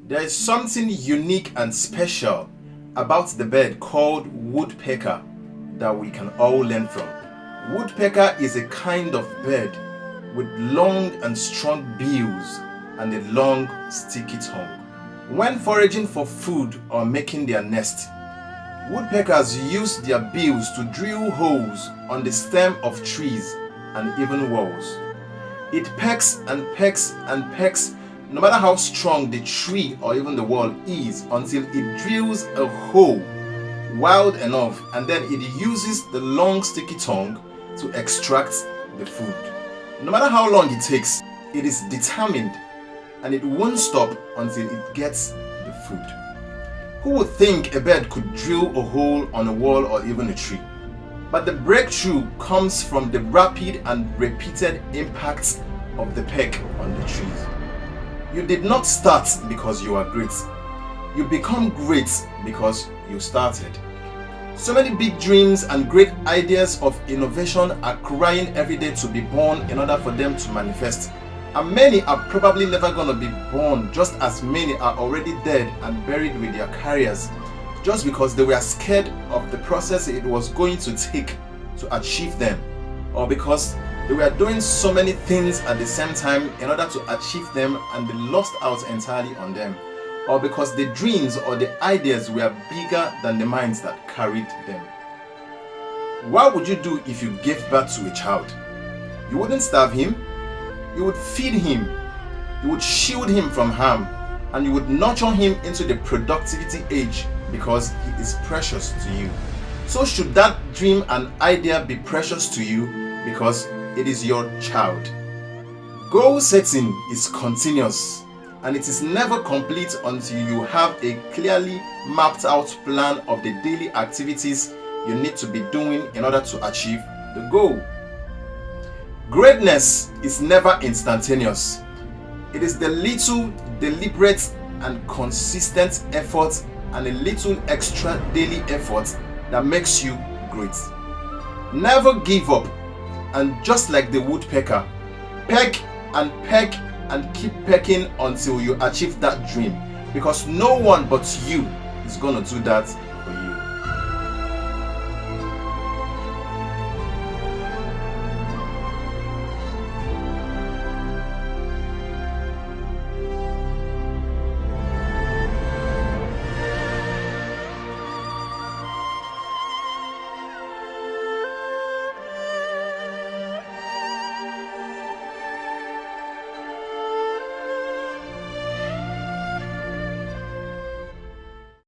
There is something unique and special about the bird called woodpecker that we can all learn from. Woodpecker is a kind of bird with long and strong bills and a long sticky tongue. When foraging for food or making their nest, woodpeckers use their bills to drill holes on the stem of trees and even walls. It pecks and pecks and pecks no matter how strong the tree or even the wall is until it drills a hole wide enough, and then it uses the long sticky tongue to extract the food. No matter how long it takes, it is determined and it won't stop until it gets the food. Who would think a bird could drill a hole on a wall or even a tree? But the breakthrough comes from the rapid and repeated impacts of the peck on the trees. You did not start because you are great. You become great because you started. So many big dreams and great ideas of innovation are crying every day to be born in order for them to manifest. And many are probably never going to be born, just as many are already dead and buried with their careers, just because they were scared of the process it was going to take to achieve them, or because they were doing so many things at the same time in order to achieve them and they lost out entirely on them, or because the dreams or the ideas were bigger than the minds that carried them. What would you do if you gave birth to a child? You wouldn't starve him. You would feed him. You would shield him from harm, and you would nurture him into the productivity age because he is precious to you. So should that dream and idea be precious to you because it is your child. Goal setting is continuous, and it is never complete until you have a clearly mapped out plan of the daily activities you need to be doing in order to achieve the goal. Greatness is never instantaneous. It is the little deliberate and consistent effort and a little extra daily effort that makes you great. Never give up, and just like the woodpecker, peck and keep pecking until you achieve that dream, because no one but you is going to do that